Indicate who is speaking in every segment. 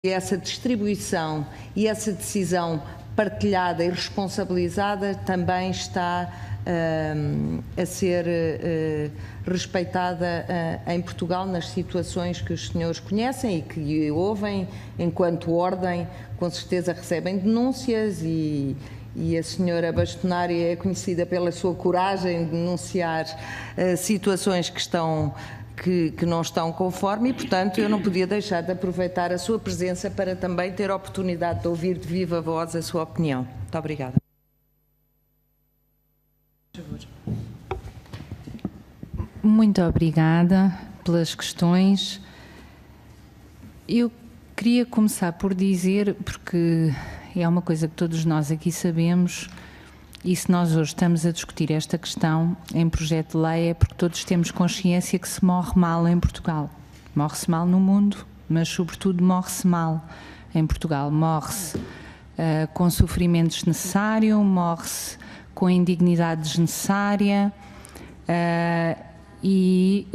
Speaker 1: essa distribuição e essa decisão partilhada e responsabilizada também está a ser respeitada em Portugal nas situações que os senhores conhecem e que ouvem enquanto ordem. Com certeza recebem denúncias e a senhora bastonária é conhecida pela sua coragem de denunciar situações que não estão conforme e, portanto, eu não podia deixar de aproveitar a sua presença para também ter a oportunidade de ouvir de viva voz a sua opinião. Muito obrigada.
Speaker 2: Muito obrigada pelas questões. Eu queria começar por dizer, porque é uma coisa que todos nós aqui sabemos, e se nós hoje estamos a discutir esta questão em projeto de lei é porque todos temos consciência que se morre mal em Portugal. Morre-se mal no mundo, mas sobretudo morre-se mal em Portugal. Morre-se com sofrimento desnecessário, morre-se com indignidade desnecessária e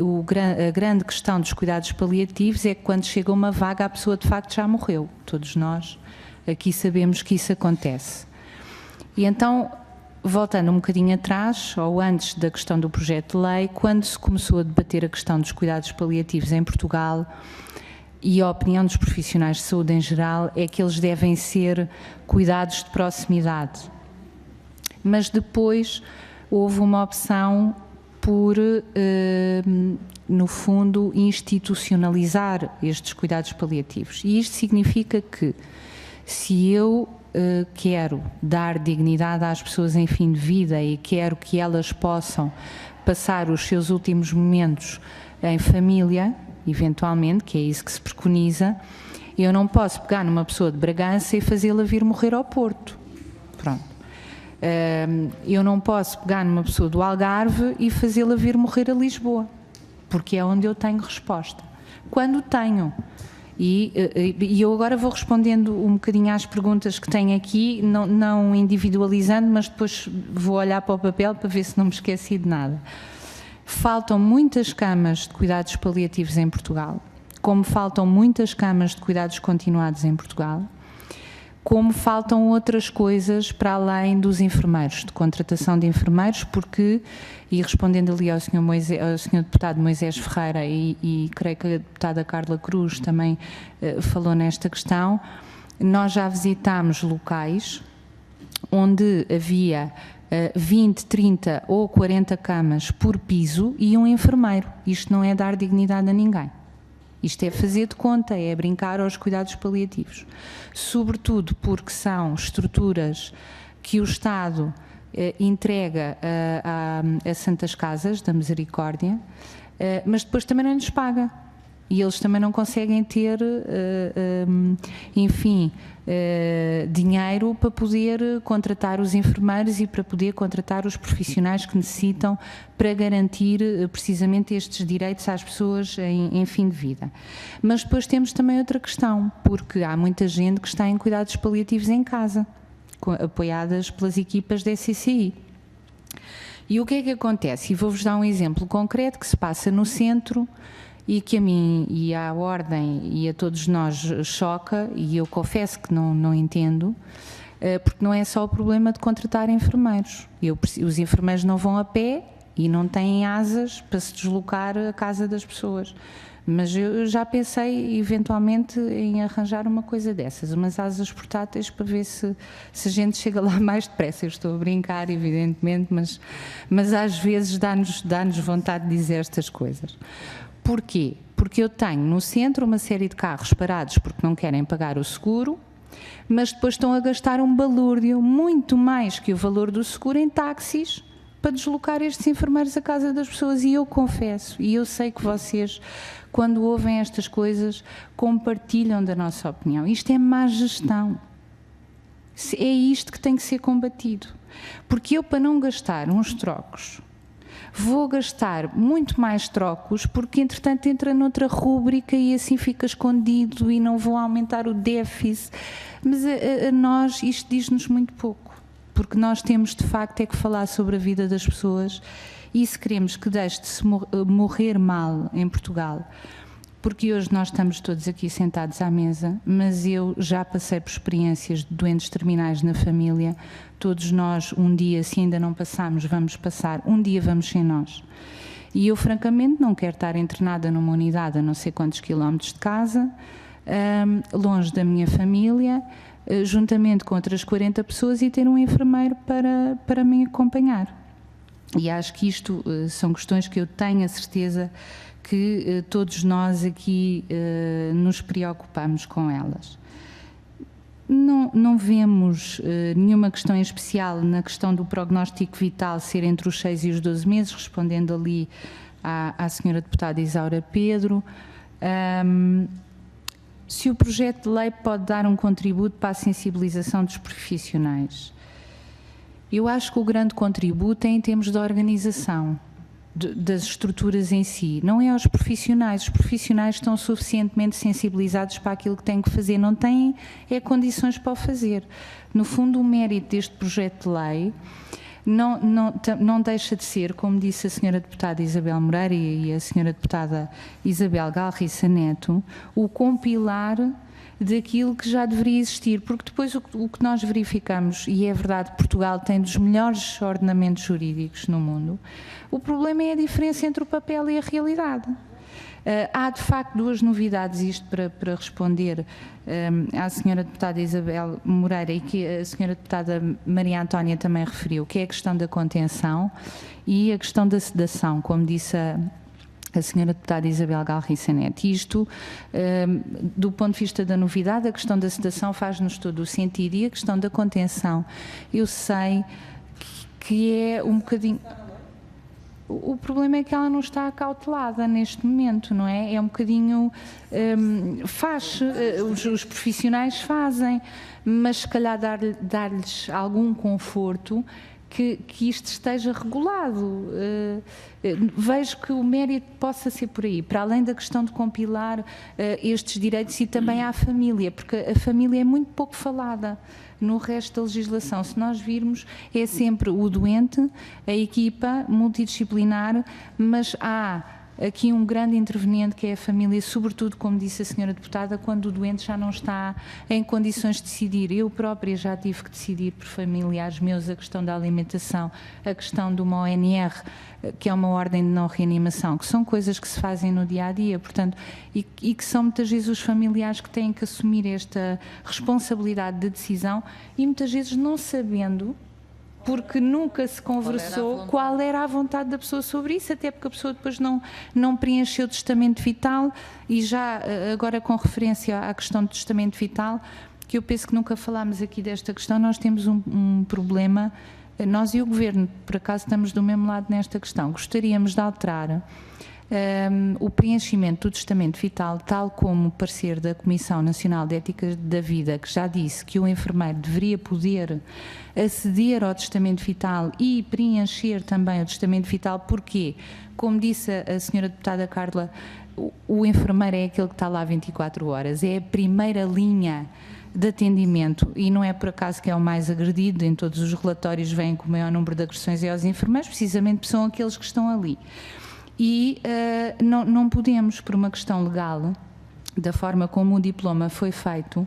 Speaker 2: a grande questão dos cuidados paliativos é que quando chega uma vaga a pessoa de facto já morreu. Todos nós aqui sabemos que isso acontece. E então, voltando um bocadinho atrás, ou antes da questão do projeto de lei, quando se começou a debater a questão dos cuidados paliativos em Portugal, e a opinião dos profissionais de saúde em geral é que eles devem ser cuidados de proximidade. Mas depois houve uma opção por, no fundo, institucionalizar estes cuidados paliativos. E isto significa que, se eu quero dar dignidade às pessoas em fim de vida e quero que elas possam passar os seus últimos momentos em família, eventualmente, que é isso que se preconiza, eu não posso pegar numa pessoa de Bragança e fazê-la vir morrer ao Porto. Pronto. Eu não posso pegar numa pessoa do Algarve e fazê-la vir morrer a Lisboa, porque é onde eu tenho resposta. Quando tenho. E eu agora vou respondendo um bocadinho às perguntas que tenho aqui, não individualizando, mas depois vou olhar para o papel para ver se não me esqueci de nada. Faltam muitas camas de cuidados paliativos em Portugal, como faltam muitas camas de cuidados continuados em Portugal, como faltam outras coisas para além dos enfermeiros, de contratação de enfermeiros, porque, e respondendo ali ao Sr. Deputado Moisés Ferreira e creio que a Deputada Carla Cruz também falou nesta questão, nós já visitámos locais onde havia 20, 30 ou 40 camas por piso e um enfermeiro. Isto não é dar dignidade a ninguém. Isto é fazer de conta, é brincar aos cuidados paliativos. Sobretudo porque são estruturas que o Estado entrega a Santas Casas da Misericórdia, mas depois também não lhes paga. E eles também não conseguem ter, enfim, dinheiro para poder contratar os enfermeiros e para poder contratar os profissionais que necessitam para garantir precisamente estes direitos às pessoas em fim de vida. Mas depois temos também outra questão, porque há muita gente que está em cuidados paliativos em casa, apoiadas pelas equipas da SCCI. E o que é que acontece? E vou-vos dar um exemplo concreto que se passa no centro e que a mim e à Ordem e a todos nós choca, e eu confesso que não entendo, porque não é só o problema de contratar enfermeiros. Os enfermeiros não vão a pé e não têm asas para se deslocar à casa das pessoas. Mas eu já pensei eventualmente em arranjar uma coisa dessas, umas asas portáteis para ver se a gente chega lá mais depressa. Eu estou a brincar, evidentemente, mas às vezes dá-nos vontade de dizer estas coisas. Porquê? Porque eu tenho no centro uma série de carros parados porque não querem pagar o seguro, mas depois estão a gastar um balúrdio muito mais que o valor do seguro em táxis para deslocar estes enfermeiros à casa das pessoas. E eu confesso, e eu sei que vocês, quando ouvem estas coisas, compartilham da nossa opinião. Isto é má gestão. É isto que tem que ser combatido. Porque eu, para não gastar uns trocos, vou gastar muito mais trocos porque, entretanto, entra noutra rúbrica e assim fica escondido e não vou aumentar o déficit. Mas a nós isto diz-nos muito pouco, porque nós temos, de facto, é que falar sobre a vida das pessoas e se queremos que deixe de se morrer mal em Portugal porque hoje nós estamos todos aqui sentados à mesa, mas eu já passei por experiências de doentes terminais na família. Todos nós, um dia, se ainda não passamos, vamos passar, um dia vamos ser nós. E eu, francamente, não quero estar internada numa unidade a não sei quantos quilómetros de casa, longe da minha família, juntamente com outras 40 pessoas, e ter um enfermeiro para me acompanhar. E acho que isto são questões que eu tenho a certeza que todos nós aqui nos preocupamos com elas. Não vemos nenhuma questão em especial na questão do prognóstico vital ser entre os 6 e os 12 meses, respondendo ali à senhora deputada Isaura Pedro. Se o projeto de lei pode dar um contributo para a sensibilização dos profissionais. Eu acho que o grande contributo é em termos de organização das estruturas em si, não é aos profissionais. Os profissionais estão suficientemente sensibilizados para aquilo que têm que fazer, não têm condições para o fazer. No fundo, o mérito deste projeto de lei não deixa de ser, como disse a senhora deputada Isabel Moreira e a senhora deputada Isabel Galriça Neto, o compilar daquilo que já deveria existir, porque depois o que nós verificamos, e é verdade, Portugal tem dos melhores ordenamentos jurídicos no mundo, o problema é a diferença entre o papel e a realidade. Há de facto duas novidades, isto para responder à senhora deputada Isabel Moreira e que a senhora deputada Maria Antónia também referiu, que é a questão da contenção e a questão da sedação, como disse a senhora deputada Isabel Galriça Neto. Isto, do ponto de vista da novidade, a questão da sedação faz-nos todo o sentido, e a questão da contenção, eu sei que é um bocadinho... O problema é que ela não está acautelada neste momento, não é? É um bocadinho... os profissionais fazem, mas se calhar dar-lhes algum conforto que isto esteja regulado. Vejo que o mérito possa ser por aí, para além da questão de compilar estes direitos, e também à família, porque a família é muito pouco falada no resto da legislação. Se nós virmos, é sempre o doente, a equipa multidisciplinar, mas há aqui um grande interveniente que é a família, sobretudo, como disse a senhora deputada, quando o doente já não está em condições de decidir. Eu própria já tive que decidir por familiares meus a questão da alimentação, a questão de uma ONR, que é uma ordem de não reanimação, que são coisas que se fazem no dia-a-dia, portanto, e que são muitas vezes os familiares que têm que assumir esta responsabilidade de decisão, e muitas vezes não sabendo, porque nunca se conversou qual era a vontade da pessoa sobre isso, até porque a pessoa depois não preencheu o testamento vital. E já agora, com referência à questão do testamento vital, que eu penso que nunca falámos aqui desta questão, nós temos um problema, nós e o Governo, por acaso estamos do mesmo lado nesta questão. Gostaríamos de alterar o preenchimento do testamento vital, tal como o parecer da Comissão Nacional de Ética da Vida, que já disse que o enfermeiro deveria poder aceder ao testamento vital e preencher também o testamento vital. Porquê? Como disse a senhora deputada Carla, o enfermeiro é aquele que está lá 24 horas, é a primeira linha de atendimento, e não é por acaso que é o mais agredido. Em todos os relatórios vem com o maior número de agressões aos enfermeiros, precisamente são aqueles que estão ali. E não podemos, por uma questão legal, da forma como o diploma foi feito,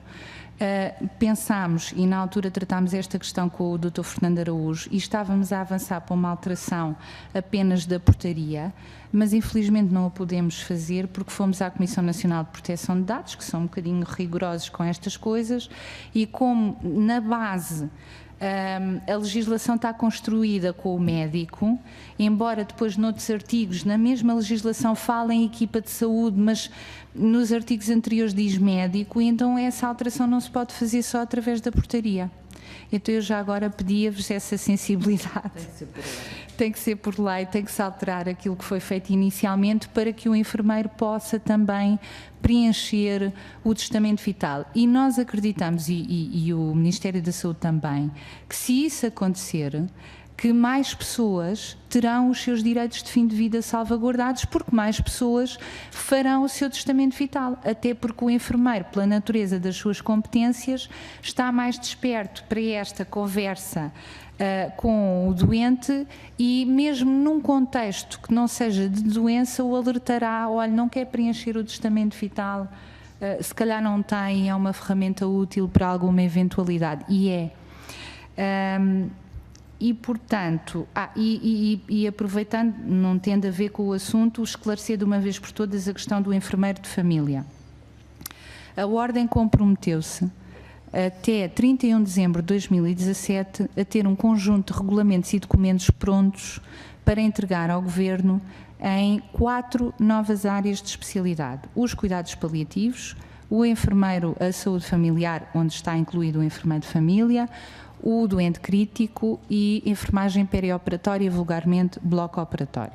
Speaker 2: pensámos, e na altura tratámos esta questão com o Dr. Fernando Araújo, e estávamos a avançar para uma alteração apenas da portaria, mas infelizmente não a podemos fazer porque fomos à Comissão Nacional de Proteção de Dados, que são um bocadinho rigorosos com estas coisas, e como na base a legislação está construída com o médico, embora depois noutros artigos, na mesma legislação, fala em equipa de saúde, mas nos artigos anteriores diz médico, e então essa alteração não se pode fazer só através da portaria. Então eu já agora pedia-vos essa sensibilidade. Tem que ser por lei, tem que se alterar aquilo que foi feito inicialmente para que o enfermeiro possa também preencher o testamento vital. E nós acreditamos, e o Ministério da Saúde também, que se isso acontecer, que mais pessoas terão os seus direitos de fim de vida salvaguardados, porque mais pessoas farão o seu testamento vital, até porque o enfermeiro, pela natureza das suas competências, está mais desperto para esta conversa com o doente e mesmo num contexto que não seja de doença o alertará, olha, não quer preencher o testamento vital, se calhar não tem, é uma ferramenta útil para alguma eventualidade, e é. E, portanto, aproveitando, não tendo a ver com o assunto, esclarecer de uma vez por todas a questão do enfermeiro de família. A Ordem comprometeu-se até 31 de dezembro de 2017 a ter um conjunto de regulamentos e documentos prontos para entregar ao Governo em 4 novas áreas de especialidade: os cuidados paliativos, o enfermeiro, a saúde familiar, onde está incluído o enfermeiro de família, o doente crítico e enfermagem perioperatória, vulgarmente bloco operatório.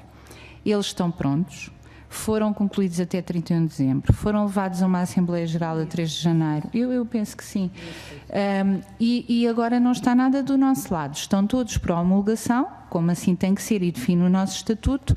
Speaker 2: Eles estão prontos, foram concluídos até 31 de dezembro, foram levados a uma Assembleia Geral a 3 de janeiro, eu penso que sim, e agora não está nada do nosso lado, estão todos para homologação, como assim tem que ser e define o nosso estatuto,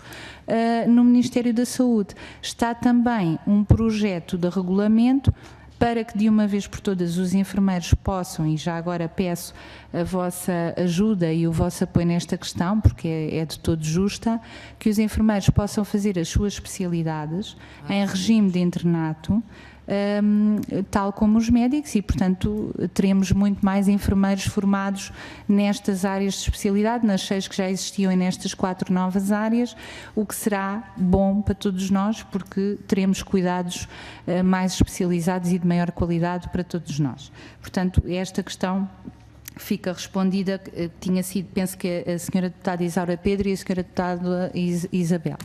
Speaker 2: no Ministério da Saúde. Está também um projeto de regulamento para que de uma vez por todas os enfermeiros possam, e já agora peço a vossa ajuda e o vosso apoio nesta questão, porque é de todo justa, que os enfermeiros possam fazer as suas especialidades em regime de internato, tal como os médicos, e portanto teremos muito mais enfermeiros formados nestas áreas de especialidade, nas 6 que já existiam e nestas 4 novas áreas, o que será bom para todos nós, porque teremos cuidados mais especializados e de maior qualidade para todos nós. Portanto, esta questão fica respondida, tinha sido, penso que a senhora deputada Isaura Pedro e a senhora deputada Isabel.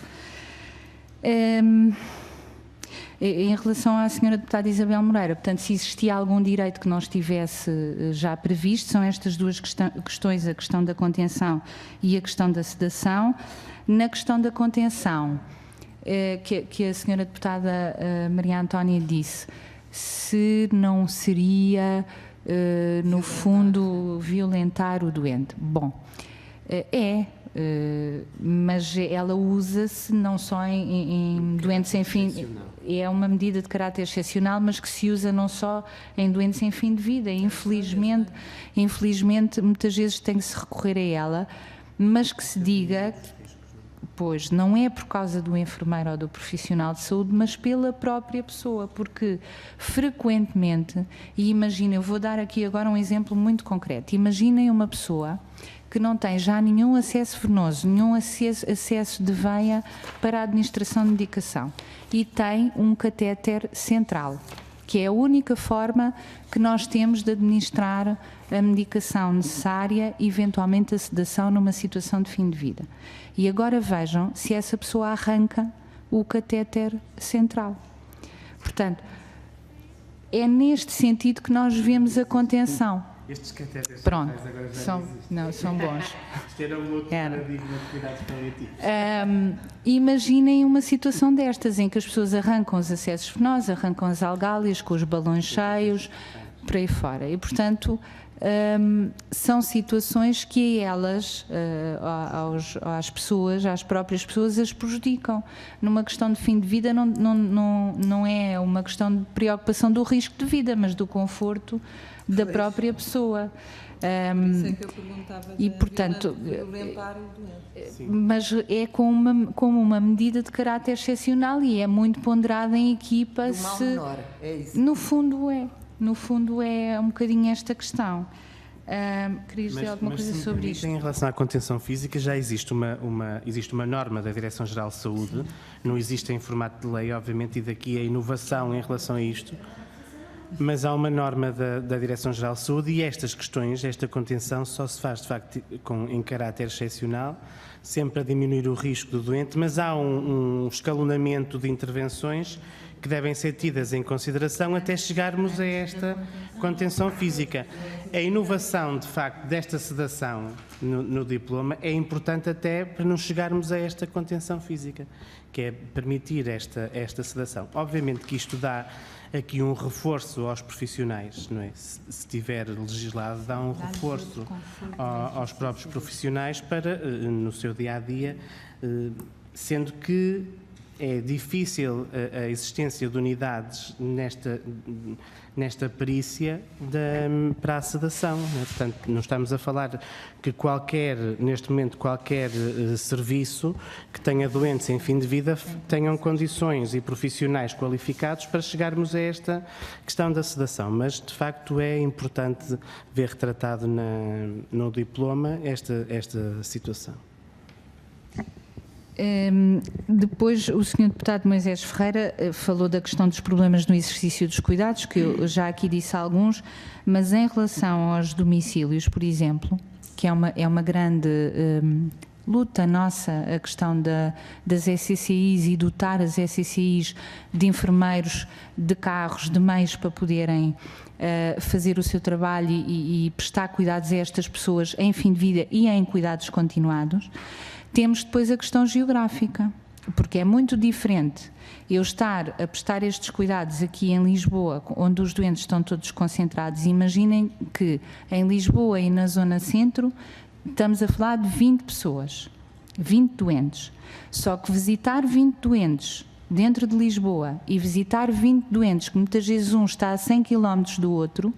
Speaker 2: Em relação à senhora deputada Isabel Moreira, portanto, se existia algum direito que não estivesse já previsto, são estas duas questões, a questão da contenção e a questão da sedação. Na questão da contenção, que a senhora deputada Maria Antónia disse, se não seria, no fundo, violentar o doente. Bom, mas ela usa-se não só em doentes sem fim, é uma medida de caráter excepcional, mas que se usa não só em doentes sem fim de vida. Infelizmente muitas vezes tem que se recorrer a ela, mas que se diga, pois não é por causa do enfermeiro ou do profissional de saúde, mas pela própria pessoa, porque frequentemente, e imagina, eu vou dar aqui agora um exemplo muito concreto, imaginem uma pessoa que não tem já nenhum acesso venoso, nenhum acesso de veia para a administração de medicação e tem um catéter central, que é a única forma que nós temos de administrar a medicação necessária e eventualmente a sedação numa situação de fim de vida. E agora vejam se essa pessoa arranca o catéter central. Portanto, é neste sentido que nós vemos a contenção.
Speaker 3: Estes catéteres
Speaker 2: pronto,
Speaker 3: agora já
Speaker 2: são bons.
Speaker 3: Isto era um outro paradigma de cuidados paliativos.
Speaker 2: Imaginem uma situação destas, em que as pessoas arrancam os acessos venosos, arrancam as algálias com os balões cheios, por aí fora. E, portanto, são situações que elas, às pessoas, às próprias pessoas, as prejudicam. Numa questão de fim de vida não é uma questão de preocupação do risco de vida, mas do conforto da própria pessoa.
Speaker 1: Isso é que eu perguntava,
Speaker 2: e portanto,
Speaker 1: violentar o doente.
Speaker 2: Mas é como uma medida de caráter excepcional e é muito ponderada em equipa.
Speaker 1: Do mal menor, é isso.
Speaker 2: No fundo é um bocadinho esta questão. Querias dizer alguma coisa sobre isto?
Speaker 3: Em relação à contenção física, já existe uma norma da Direção-Geral de Saúde, não existe em formato de lei, obviamente, e daqui a inovação em relação a isto, mas há uma norma da Direção-Geral de Saúde e estas questões, esta contenção, só se faz, de facto, em caráter excepcional, sempre a diminuir o risco do doente, mas há um escalonamento de intervenções que devem ser tidas em consideração até chegarmos a esta contenção física. A inovação, de facto, desta sedação no diploma é importante até para não chegarmos a esta contenção física, que é permitir esta sedação. Obviamente que isto dá aqui um reforço aos profissionais, não é? Se tiver legislado, dá um reforço aos próprios profissionais para, no seu dia-a-dia, sendo que é difícil a existência de unidades nesta perícia para a sedação, né? Portanto, não estamos a falar que neste momento, qualquer serviço que tenha doentes em fim de vida tenham condições e profissionais qualificados para chegarmos a esta questão da sedação, mas de facto é importante ver retratado no diploma esta situação.
Speaker 2: Depois o Sr. Deputado Moisés Ferreira falou da questão dos problemas no exercício dos cuidados, que eu já aqui disse alguns, mas em relação aos domicílios, por exemplo, que é uma grande luta nossa, a questão das SCCIs e dotar as SCCIs de enfermeiros, de carros, de meios para poderem fazer o seu trabalho e prestar cuidados a estas pessoas em fim de vida e em cuidados continuados. Temos depois a questão geográfica, porque é muito diferente eu estar a prestar estes cuidados aqui em Lisboa, onde os doentes estão todos concentrados. Imaginem que em Lisboa e na zona centro estamos a falar de 20 pessoas, 20 doentes. Só que visitar 20 doentes dentro de Lisboa e visitar 20 doentes, que muitas vezes um está a 100 km do outro,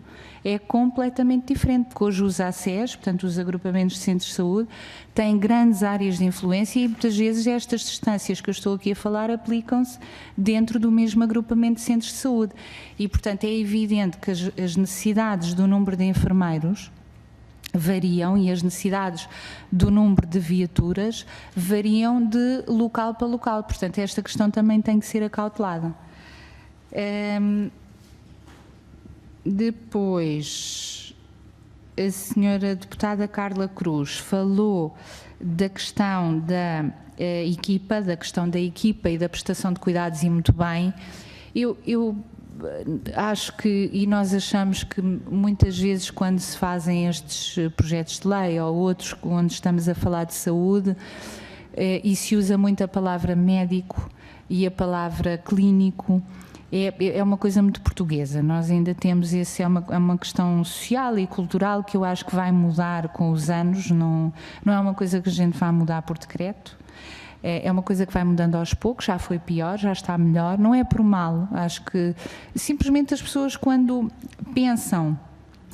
Speaker 2: é completamente diferente, porque hoje os ACES, portanto os agrupamentos de centros de saúde, têm grandes áreas de influência e muitas vezes estas distâncias que eu estou aqui a falar aplicam-se dentro do mesmo agrupamento de centros de saúde. E, portanto, é evidente que as necessidades do número de enfermeiros variam e as necessidades do número de viaturas variam de local para local. Portanto, esta questão também tem que ser acautelada. Depois, a senhora deputada Carla Cruz falou da questão da equipa e da prestação de cuidados, e muito bem. Eu acho que, e nós achamos que muitas vezes quando se fazem estes projetos de lei ou outros onde estamos a falar de saúde, e se usa muito a palavra médico e a palavra clínico, é uma coisa muito portuguesa. Nós ainda temos é uma questão social e cultural que eu acho que vai mudar com os anos, não é uma coisa que a gente vai mudar por decreto, é uma coisa que vai mudando aos poucos, já foi pior, já está melhor, não é por mal. Acho que simplesmente as pessoas, quando pensam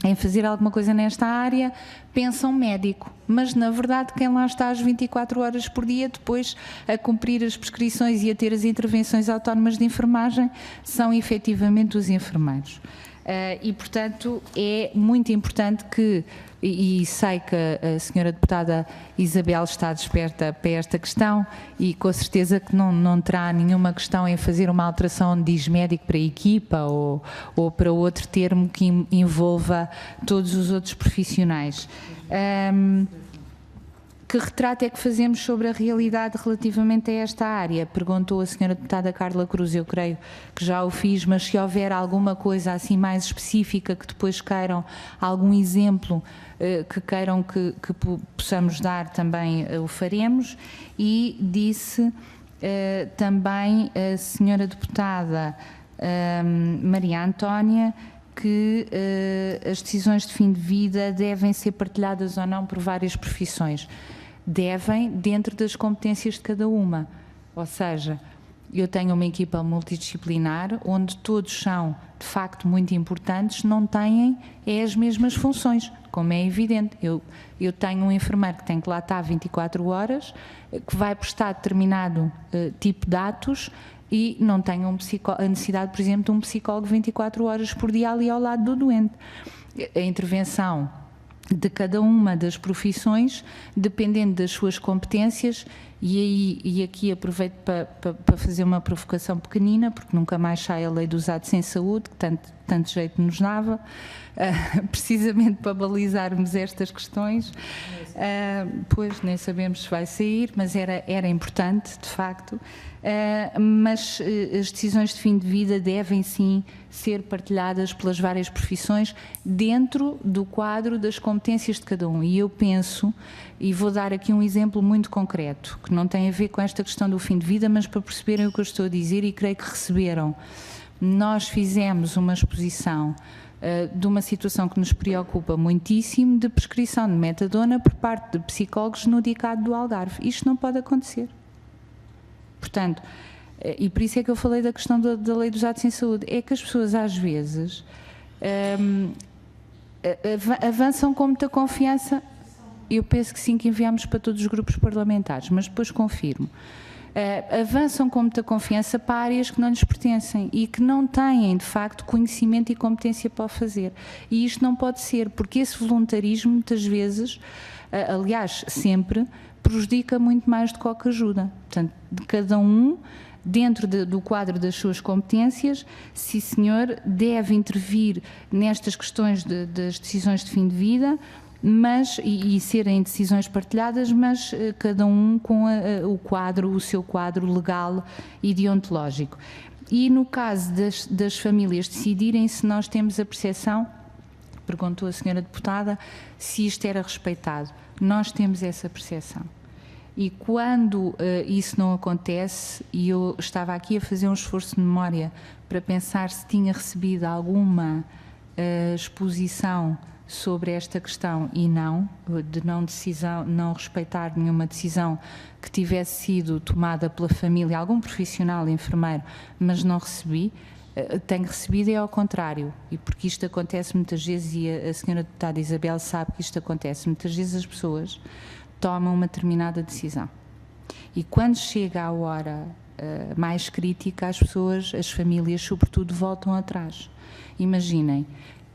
Speaker 2: em fazer alguma coisa nesta área, pensam médico, mas na verdade quem lá está às 24 horas por dia depois a cumprir as prescrições e a ter as intervenções autónomas de enfermagem são efetivamente os enfermeiros. E portanto é muito importante que, e sei que a senhora deputada Isabel está desperta para esta questão e com certeza que não terá nenhuma questão em fazer uma alteração onde diz médico para equipa ou para outro termo que envolva todos os outros profissionais. Que retrato é que fazemos sobre a realidade relativamente a esta área? Perguntou a senhora deputada Carla Cruz, eu creio que já o fiz, mas se houver alguma coisa assim mais específica que depois queiram, algum exemplo que queiram que possamos dar, também o faremos. E disse também a senhora deputada Maria Antónia que as decisões de fim de vida devem ser partilhadas ou não por várias profissões. Devem, dentro das competências de cada uma. Ou seja, eu tenho uma equipa multidisciplinar onde todos são, de facto, muito importantes, não têm as mesmas funções, como é evidente. Eu tenho um enfermeiro que tem que lá estar 24 horas, que vai prestar determinado tipo de atos e não tem a necessidade, por exemplo, de um psicólogo 24 horas por dia ali ao lado do doente. A intervenção de cada uma das profissões, dependendo das suas competências, e aqui aproveito para fazer uma provocação pequenina, porque nunca mais sai a lei dos atos em saúde, que tanto jeito nos dava, precisamente para balizarmos estas questões. Pois nem sabemos se vai sair, mas era importante, de facto. Mas as decisões de fim de vida devem sim ser partilhadas pelas várias profissões dentro do quadro das competências de cada um. E eu penso, e vou dar aqui um exemplo muito concreto, que não tem a ver com esta questão do fim de vida, mas para perceberem o que eu estou a dizer, e creio que receberam nós fizemos uma exposição de uma situação que nos preocupa muitíssimo, de prescrição de metadona por parte de psicólogos no DICAD do Algarve. Isto não pode acontecer. Portanto, e por isso é que eu falei da questão da lei dos atos em saúde, é que as pessoas às vezes avançam com muita confiança. Eu penso que sim, que enviamos para todos os grupos parlamentares, mas depois confirmo. Avançam com muita confiança para áreas que não lhes pertencem e que não têm, de facto, conhecimento e competência para o fazer. E isto não pode ser, porque esse voluntarismo, muitas vezes, aliás, sempre, prejudica muito mais do que ajuda. Portanto, de cada um, dentro do quadro das suas competências, sim senhor, deve intervir nestas questões das decisões de fim de vida, mas, e serem decisões partilhadas, mas cada um com o seu quadro legal e deontológico. E no caso das famílias decidirem, se nós temos a percepção, perguntou a senhora deputada, se isto era respeitado. Nós temos essa percepção. E quando isso não acontece, e eu estava aqui a fazer um esforço de memória para pensar se tinha recebido alguma exposição sobre esta questão e não respeitar nenhuma decisão que tivesse sido tomada pela família, algum profissional, enfermeiro, mas não recebi. Tenho recebido é ao contrário, e porque isto acontece muitas vezes, e a senhora deputada Isabel sabe que isto acontece, muitas vezes as pessoas tomam uma determinada decisão e quando chega a hora mais crítica, as famílias sobretudo voltam atrás. Imaginem,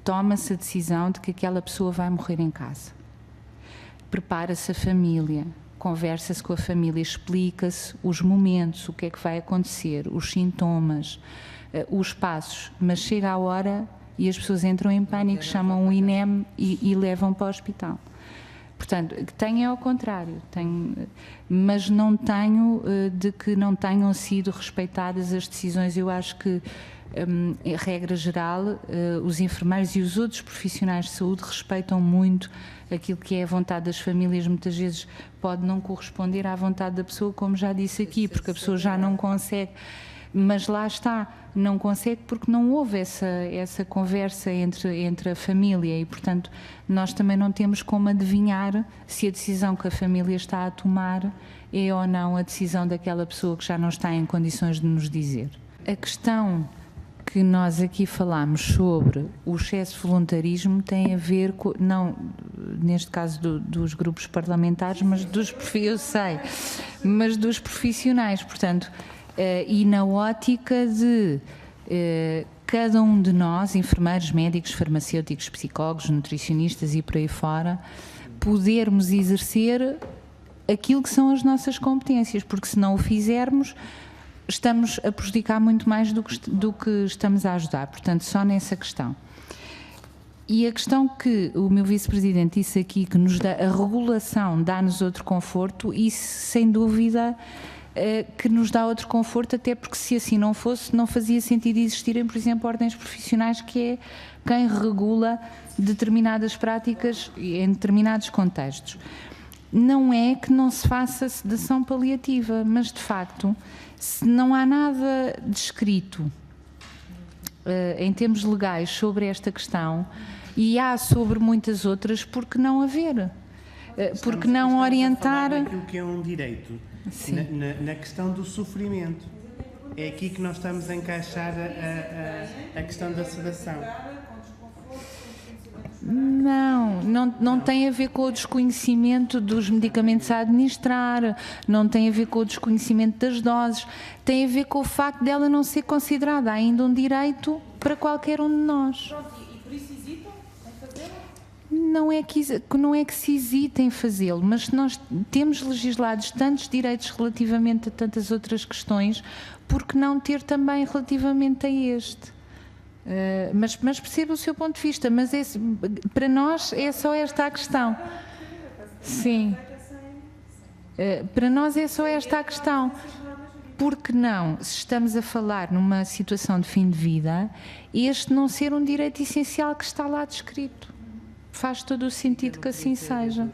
Speaker 2: toma-se a decisão de que aquela pessoa vai morrer em casa. Prepara-se a família, conversa-se com a família, explica-se os momentos, o que é que vai acontecer, os sintomas, os passos, mas chega a hora e as pessoas entram em pânico, chamam o INEM e levam para o hospital. Portanto, tenho ao contrário, mas não tenho de que não tenham sido respeitadas as decisões. Eu acho que, em regra geral, os enfermeiros e os outros profissionais de saúde respeitam muito aquilo que é a vontade das famílias. Muitas vezes pode não corresponder à vontade da pessoa, como já disse aqui, porque a pessoa já não consegue. Mas lá está, não consegue porque não houve essa conversa entre a família e, portanto, nós também não temos como adivinhar se a decisão que a família está a tomar é ou não a decisão daquela pessoa que já não está em condições de nos dizer. A questão que nós aqui falamos sobre o excesso de voluntarismo tem a ver com, não neste caso dos grupos parlamentares, mas dos profissionais, portanto, e na ótica de cada um de nós, enfermeiros, médicos, farmacêuticos, psicólogos, nutricionistas e por aí fora, podermos exercer aquilo que são as nossas competências, porque se não o fizermos, estamos a prejudicar muito mais do que estamos a ajudar. Portanto, só nessa questão. E a questão que o meu vice-presidente disse aqui, que nos dá, a regulação dá-nos outro conforto, isso sem dúvida que nos dá outro conforto, até porque se assim não fosse, não fazia sentido existirem, por exemplo, ordens profissionais, que é quem regula determinadas práticas em determinados contextos. Não é que não se faça sedação paliativa, mas de facto, se não há nada descrito em termos legais sobre esta questão, e há sobre muitas outras, por que não haver? Porque não orientar...
Speaker 3: Naquilo que é um direito, na questão do sofrimento. É aqui que nós estamos a encaixar a questão da sedação.
Speaker 2: Não tem a ver com o desconhecimento dos medicamentos a administrar, não tem a ver com o desconhecimento das doses, tem a ver com o facto dela não ser considerada ainda um direito para qualquer um de nós.
Speaker 4: E por isso hesitam em fazê-lo?
Speaker 2: Não é que se hesita em fazê-lo, mas nós temos legislados tantos direitos relativamente a tantas outras questões, por que não ter também relativamente a este? Mas percebo o seu ponto de vista, mas para nós é só esta a questão. Sim. Para nós é só esta a questão. Porque não, se estamos a falar numa situação de fim de vida, este não ser um direito essencial que está lá descrito. Faz todo o sentido que assim seja.